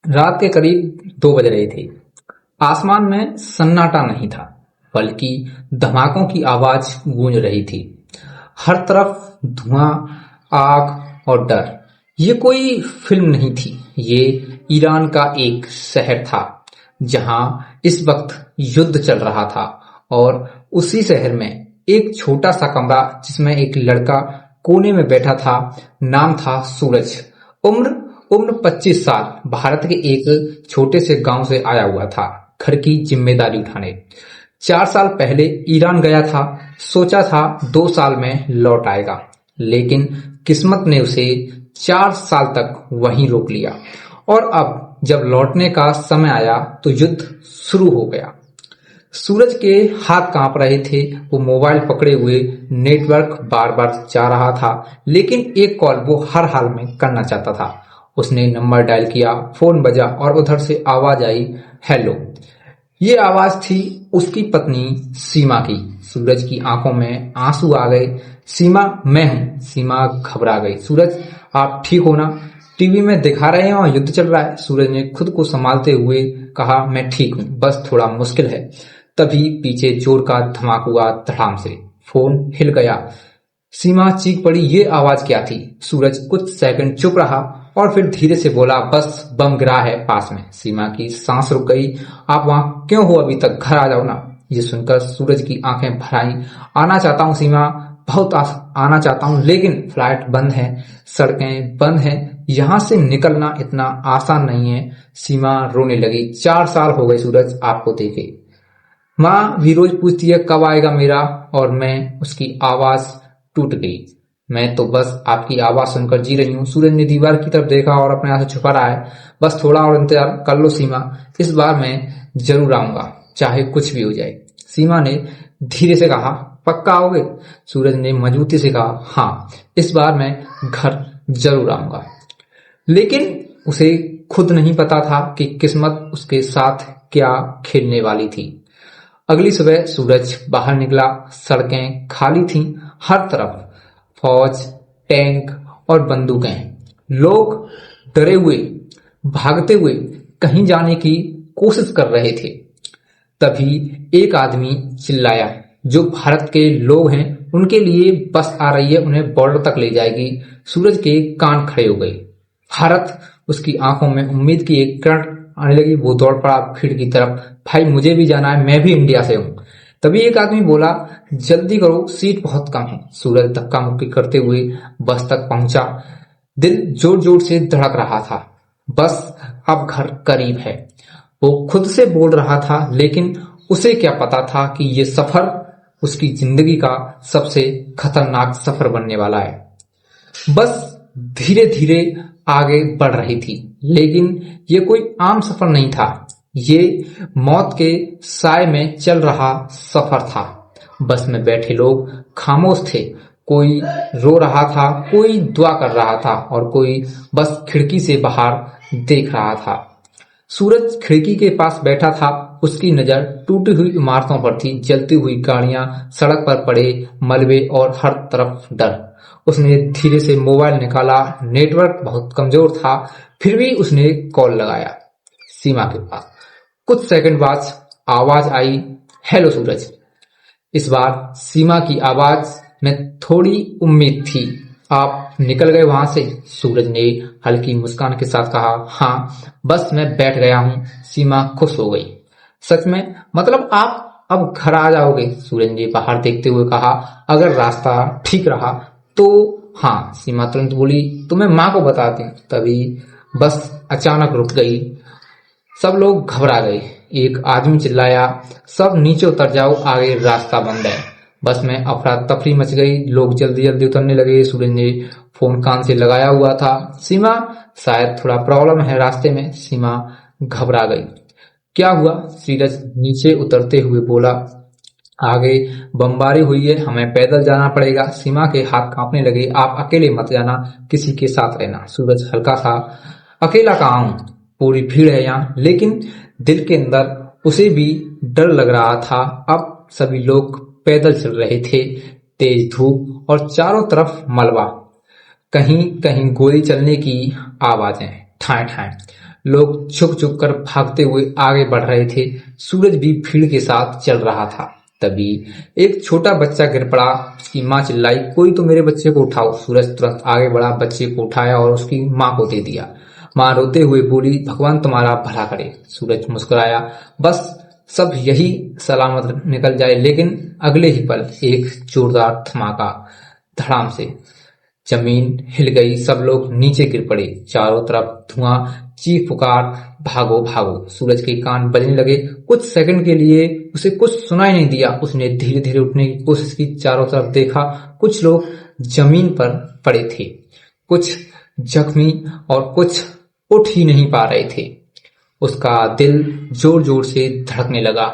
रात के करीब 2 बज रहे थे। आसमान में सन्नाटा नहीं था, बल्कि धमाकों की आवाज गूंज रही थी। हर तरफ धुआं, आग और डर। ये कोई फिल्म नहीं थी, ये ईरान का एक शहर था जहां इस वक्त युद्ध चल रहा था। और उसी शहर में एक छोटा सा कमरा जिसमें एक लड़का कोने में बैठा था। नाम था सूरज। उम्र उम्र 25 साल। भारत के एक छोटे से गांव से आया हुआ था, घर की जिम्मेदारी उठाने। 4 साल पहले ईरान गया था। सोचा था 2 साल में लौट आएगा, लेकिन किस्मत ने उसे 4 साल तक वहीं रोक लिया। और अब जब लौटने का समय आया तो युद्ध शुरू हो गया। सूरज के हाथ कांप रहे थे। वो मोबाइल पकड़े हुए नेटवर्क बार बार जा रहा था, लेकिन एक कॉल वो हर हाल में करना चाहता था। उसने नंबर डायल किया, फोन बजा और उधर से आवाज आई, हेलो। ये आवाज थी उसकी पत्नी सीमा की। सूरज की आंखों में आंसू आ गए। सीमा, मैं हूं। सीमा घबरा गई। सूरज, आप ठीक हो ना? टीवी में दिखा रहे हैं और युद्ध चल रहा है। सूरज ने खुद को संभालते हुए कहा, मैं ठीक हूं, बस थोड़ा मुश्किल है। तभी पीछे जोर का धमाका हुआ। धड़ाम से फोन हिल गया। सीमा चीख पड़ी, ये आवाज क्या थी? सूरज कुछ सेकंड चुप रहा और फिर धीरे से बोला, बस बम गिरा है पास में। सीमा की सांस रुक गई। आप वहां क्यों हो अभी तक? घर आ जाओ ना। ये सुनकर सूरज की आंखें भर आईं। आना चाहता हूं सीमा, बहुत आना चाहता हूं, लेकिन फ्लाइट बंद है, सड़कें बंद हैं, यहां से निकलना इतना आसान नहीं है। सीमा रोने लगी। 4 साल हो गए सूरज आपको देखे। माँ भी रोज पूछती है कब आएगा मेरा, और मैं उसकी आवाज टूट गई। मैं तो बस आपकी आवाज सुनकर जी रही हूँ। सूरज ने दीवार की तरफ देखा और अपने आप से छुपा रहा है। बस थोड़ा और इंतजार कर लो सीमा, इस बार मैं जरूर आऊंगा, चाहे कुछ भी हो जाए। सीमा ने धीरे से कहा, पक्का आओगे? सूरज ने मजबूती से कहा, हाँ, इस बार मैं घर जरूर आऊंगा। लेकिन उसे खुद नहीं पता था कि किस्मत उसके साथ क्या खेलने वाली थी। अगली सुबह सूरज बाहर निकला। सड़कें खाली थीं, हर तरफ फौज, टैंक और बंदूकें। लोग डरे हुए, भागते हुए कहीं जाने की कोशिश कर रहे थे। तभी एक आदमी चिल्लाया, जो भारत के लोग हैं उनके लिए बस आ रही है, उन्हें बॉर्डर तक ले जाएगी। सूरज के कान खड़े हो गए। भारत! उसकी आंखों में उम्मीद की एक किरण आने लगी। वो दौड़ पड़ा भीड़ की तरफ। भाई, मुझे भी जाना है, मैं भी इंडिया से हूं। तभी एक आदमी बोला, जल्दी करो, सीट बहुत कम है। सूरज धक्का मुक्की करते हुए बस तक पहुंचा। दिल जोर जोर से धड़क रहा था। बस अब घर करीब है, वो खुद से बोल रहा था, लेकिन उसे क्या पता था कि ये सफर उसकी जिंदगी का सबसे खतरनाक सफर बनने वाला है। बस धीरे धीरे आगे बढ़ रही थी, लेकिन ये कोई आम सफर नहीं था। ये मौत के साए में चल रहा सफर था। बस में बैठे लोग खामोश थे। कोई रो रहा था, कोई दुआ कर रहा था और कोई बस खिड़की से बाहर देख रहा था। सूरज खिड़की के पास बैठा था। उसकी नजर टूटी हुई इमारतों पर थी, जलती हुई गाड़ियां, सड़क पर पड़े मलबे और हर तरफ डर। उसने धीरे से मोबाइल निकाला। नेटवर्क बहुत कमजोर था, फिर भी उसने कॉल लगाया सीमा के पास। कुछ सेकंड बाद आवाज आई, हेलो सूरज। इस बार सीमा की आवाज में थोड़ी उम्मीद थी। आप निकल गए वहां से? सूरज ने हल्की मुस्कान के साथ कहा, हाँ, बस मैं बैठ गया हूं। सीमा खुश हो गई। सच में? मतलब आप अब घर आ जाओगे? सूरज ने बाहर देखते हुए कहा, अगर रास्ता ठीक रहा तो हाँ। सीमा तुरंत बोली, तो मैं माँ को बताती हूँ। तभी बस अचानक रुक गई। सब लोग घबरा गए। एक आदमी चिल्लाया, सब नीचे उतर जाओ, आगे रास्ता बंद है। बस में अफरा तफरी मच गई। लोग जल्दी जल्दी उतरने लगे। सूरज ने फोन कान से लगाया हुआ था। सीमा, शायद थोड़ा प्रॉब्लम है रास्ते में। सीमा घबरा गई। क्या हुआ? सूरज नीचे उतरते हुए बोला, आगे बमबारी हुई है, हमें पैदल जाना पड़ेगा। सीमा के हाथ कांपने लगे। आप अकेले मत जाना, किसी के साथ रहना। सूरज हल्का था, अकेला कहाँ हूं, पूरी भीड़ है यहाँ। लेकिन दिल के अंदर उसे भी डर लग रहा था। अब सभी लोग पैदल चल रहे थे, तेज धूप और चारों तरफ मलबा, कहीं कहीं गोली चलने की आवाजें, ठाए ठाए। लोग छुप छुप कर भागते हुए आगे बढ़ रहे थे। सूरज भी भीड़ के साथ चल रहा था। तभी एक छोटा बच्चा गिर पड़ा। उसकी माँ चिल्लाई, कोई तो मेरे बच्चे को उठाओ। सूरज तुरंत आगे बढ़ा, बच्चे को उठाया और उसकी माँ को दे दिया। माँ रोते हुए बोली, भगवान तुम्हारा भला करे। सूरज मुस्कुराया, बस सब यही सलामत निकल जाए। लेकिन अगले ही पल एक जोरदार धमाका, धड़ाम से जमीन हिल गई। सब लोग नीचे गिर पड़े। चारों तरफ धुआं, चीख पुकार, भागो भागो। सूरज के कान बजने लगे। कुछ सेकंड के लिए उसे कुछ सुनाई नहीं दिया। उसने धीरे धीरे उठने की कोशिश की। चारों तरफ देखा, कुछ लोग जमीन पर पड़े थे, कुछ जख्मी और कुछ उठ ही नहीं पा रहे थे। उसका दिल जोर जोर से धड़कने लगा।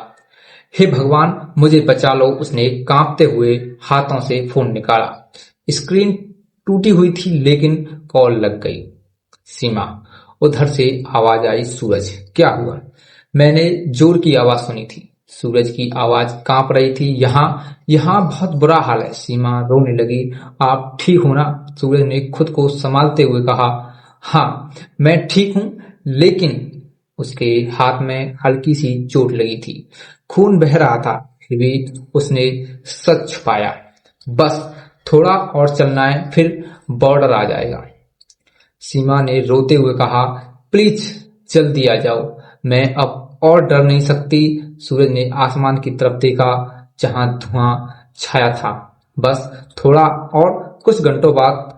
हे भगवान, मुझे बचा लो। उसने कांपते हुए हाथों से फोन निकाला। स्क्रीन टूटी हुई थी लेकिन कॉल लग गई। सीमा। उधर से आवाज आई, सूरज क्या हुआ? मैंने जोर की आवाज सुनी थी। सूरज की आवाज कांप रही थी। यहाँ बहुत बुरा हाल है। सीमा रोने लगी। आप ठीक हो ना? सूरज ने खुद को संभालते हुए कहा, हाँ मैं ठीक हूं, लेकिन उसके हाथ में हल्की सी चोट लगी थी, खून बह रहा था। फिर भी उसने सच छुपाया, बस थोड़ा और चलना है, फिर बॉर्डर आ जाएगा। सीमा ने रोते हुए कहा, प्लीज जल्दी आ जाओ, मैं अब और डर नहीं सकती। सूरज ने आसमान की तरफ देखा जहां धुआं छाया था। बस थोड़ा और, कुछ घंटों बाद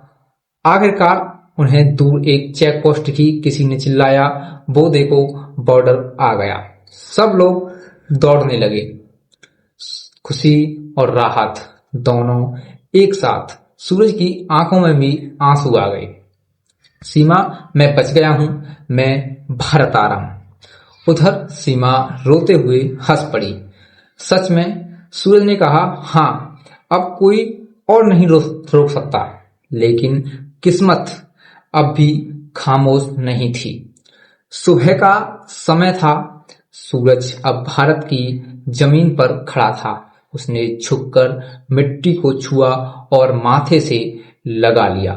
आखिरकार उन्हें दूर एक चेक पोस्ट की। किसी ने चिल्लाया, वो देखो बॉर्डर आ गया। सब लोग दौड़ने लगे। खुशी और राहत दोनों एक साथ। सूरज की आंखों में भी आंसू आ गए। सीमा, मैं बच गया हूं, मैं भारत आ रहा हूं। उधर सीमा रोते हुए हंस पड़ी। सच में? सूरज ने कहा, हाँ अब कोई और नहीं रोक सकता। लेकिन किस्मत अब भी खामोश नहीं थी। सुबह का समय था। सूरज अब भारत की जमीन पर खड़ा था। उसने झुककर मिट्टी को छुआ और माथे से लगा लिया।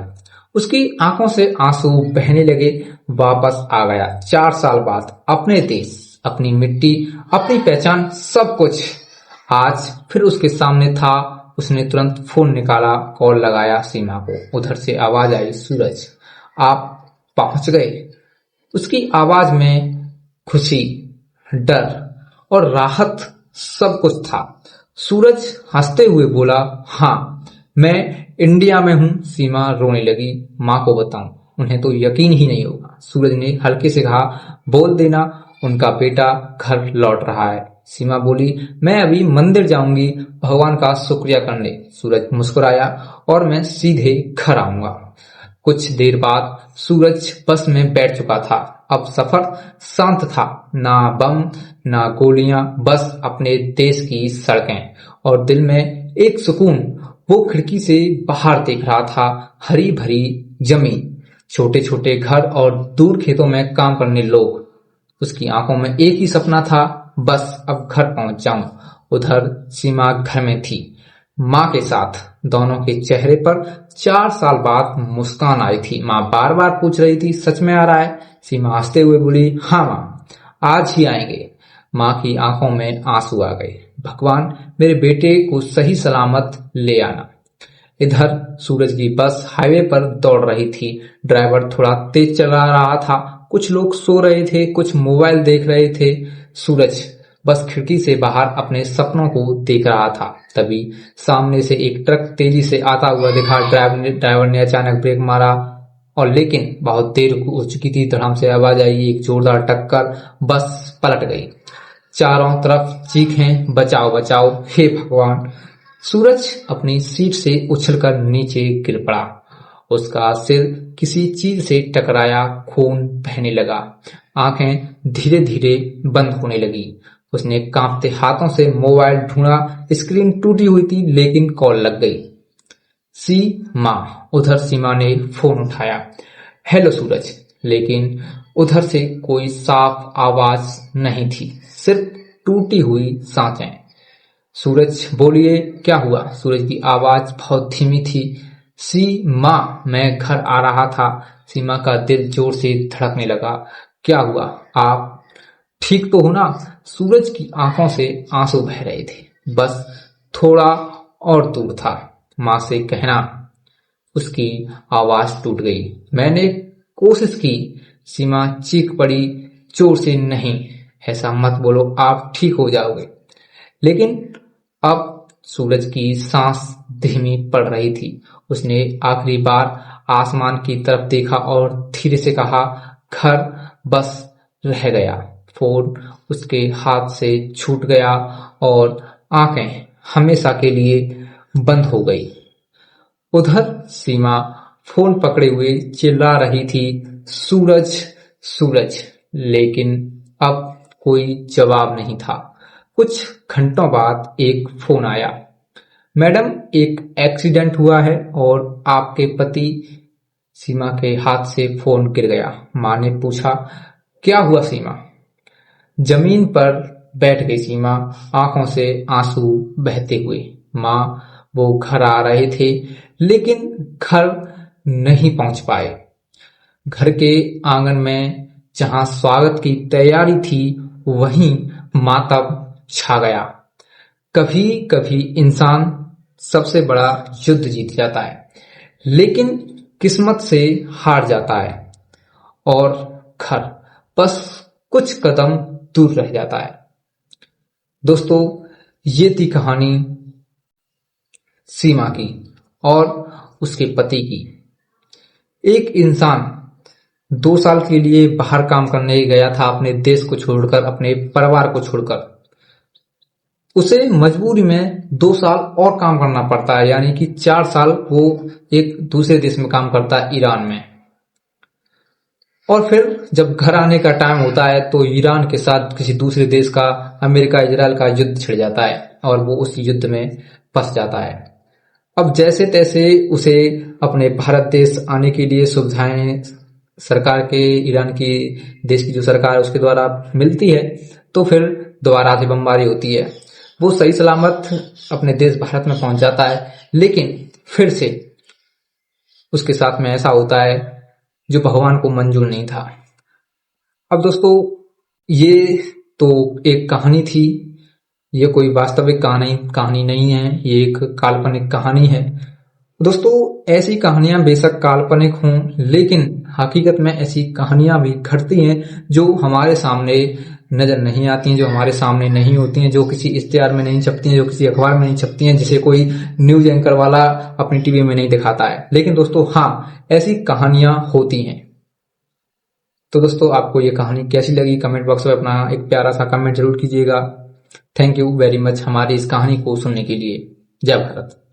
उसकी आंखों से आंसू बहने लगे। वापस आ गया 4 साल बाद, अपने देश, अपनी मिट्टी, अपनी पहचान, सब कुछ आज फिर उसके सामने था। उसने तुरंत फोन निकाला, कॉल लगाया सीमा को। उधर से आवाज आई, सूरज आप पहुंच गए। उसकी आवाज में खुशी, डर और राहत सब कुछ था। सूरज हंसते हुए बोला, हाँ मैं इंडिया में हूं। सीमा रोने लगी। माँ को बताऊं? उन्हें तो यकीन ही नहीं होगा। सूरज ने हल्के से कहा, बोल देना उनका बेटा घर लौट रहा है। सीमा बोली, मैं अभी मंदिर जाऊंगी भगवान का शुक्रिया करने। सूरज मुस्कुराया, और मैं सीधे घर आऊंगा। कुछ देर बाद सूरज बस में बैठ चुका था। अब सफर शांत था, ना बम ना गोलियां, बस अपने देश की सड़कें और दिल में एक सुकून। वो खिड़की से बाहर देख रहा था, हरी भरी जमीन, छोटे छोटे घर और दूर खेतों में काम करने लोग। उसकी आंखों में एक ही सपना था, बस अब घर पहुंच जाऊं। उधर सीमा घर में थी, माँ के साथ। दोनों के चेहरे पर 4 साल बाद मुस्कान आई थी। माँ बार बार पूछ रही थी, सच में आ रहा है? सीमा हंसते हुए बोली, हाँ माँ, आज ही आएंगे। माँ की आंखों में आंसू आ गए। भगवान मेरे बेटे को सही सलामत ले आना। इधर सूरज की बस हाईवे पर दौड़ रही थी। ड्राइवर थोड़ा तेज चला रहा था। कुछ लोग सो रहे थे, कुछ मोबाइल देख रहे थे। सूरज बस खिड़की से बाहर अपने सपनों को देख रहा था। तभी सामने से एक ट्रक तेजी से आता हुआ दिखा। ड्राइवर ने अचानक ब्रेक मारा, और लेकिन बहुत देर हो चुकी थी। धड़ाम से आवाज आई, एक जोरदार टक्कर, बस पलट गई। चारों तरफ चीखें, बचाओ बचाओ, हे भगवान। सूरज अपनी सीट से उछलकर नीचे गिर पड़ा। उसका सिर किसी चीज से टकराया, खून बहने लगा। आंखें धीरे धीरे बंद होने लगी। उसने कांपते हाथों से मोबाइल ढूंढा। स्क्रीन टूटी हुई थी लेकिन कॉल लग गई। सीमा। उधर सीमा ने फोन उठाया, हेलो सूरज। लेकिन उधर से कोई साफ आवाज नहीं थी, सिर्फ टूटी हुई सांसें। सूरज बोलिए, क्या हुआ? सूरज की आवाज बहुत धीमी थी। सीमा, मैं घर आ रहा था। सीमा का दिल जोर से धड़कने लगा। क्या हुआ, आप ठीक तो हो ना? सूरज की आंखों से आंसू बह रहे थे। बस थोड़ा और दूर था माँ से कहना। उसकी आवाज टूट गई। मैंने कोशिश की। सीमा चीख पड़ी, जोर से, नहीं, ऐसा मत बोलो, आप ठीक हो जाओगे। लेकिन अब सूरज की सांस धीमी पड़ रही थी। उसने आखिरी बार आसमान की तरफ देखा और धीरे से कहा, घर बस रह गया। फोन उसके हाथ से छूट गया और आंखें हमेशा के लिए बंद हो गई। उधर सीमा फोन पकड़े हुए चिल्ला रही थी, सूरज, सूरज। लेकिन अब कोई जवाब नहीं था। कुछ घंटों बाद एक फोन आया। मैडम, एक एक्सीडेंट हुआ है और आपके पति। सीमा के हाथ से फोन गिर गया। माँ ने पूछा, क्या हुआ सीमा? जमीन पर बैठ गई सीमा, आंखों से आंसू बहते हुए। माँ, वो घर आ रहे थे लेकिन घर नहीं पहुंच पाए। घर के आंगन में जहां स्वागत की तैयारी थी वहीं मातम छा गया। कभी कभी इंसान सबसे बड़ा युद्ध जीत जाता है लेकिन किस्मत से हार जाता है और घर बस कुछ कदम दूर रह जाता है। दोस्तों, ये थी कहानी सीमा की और उसके पति की। एक इंसान 2 साल के लिए बाहर काम करने गया था, अपने देश को छोड़कर, अपने परिवार को छोड़कर। उसे मजबूरी में 2 साल और काम करना पड़ता है, यानी कि 4 साल वो एक दूसरे देश में काम करता है, ईरान में। और फिर जब घर आने का टाइम होता है तो ईरान के साथ किसी दूसरे देश का, अमेरिका इजराइल का युद्ध छिड़ जाता है और वो उस युद्ध में फंस जाता है। अब जैसे तैसे उसे अपने भारत देश आने के लिए सुविधाएं सरकार के, ईरान की देश की जो सरकार है उसके द्वारा मिलती है। तो फिर दोबारा से बमबारी होती है। वो सही सलामत अपने देश भारत में पहुंच जाता है, लेकिन फिर से उसके साथ में ऐसा होता है जो भगवान को मंजूर नहीं था। अब दोस्तों, ये तो एक कहानी थी। ये कोई वास्तविक कहानी नहीं है, ये एक काल्पनिक कहानी है। दोस्तों, ऐसी कहानियां बेशक काल्पनिक हों, लेकिन हकीकत में ऐसी कहानियां भी घटती हैं जो हमारे सामने नजर नहीं आती हैं, जो हमारे सामने नहीं होती हैं, जो किसी इश्तेहार में नहीं छपती हैं, जो किसी अखबार में नहीं छपती हैं, जिसे कोई न्यूज एंकर वाला अपनी टीवी में नहीं दिखाता है। लेकिन दोस्तों, हाँ, ऐसी कहानियां होती हैं। तो दोस्तों, आपको ये कहानी कैसी लगी कमेंट बॉक्स में अपना एक प्यारा सा कमेंट जरूर कीजिएगा। थैंक यू वेरी मच हमारी इस कहानी को सुनने के लिए। जय भारत।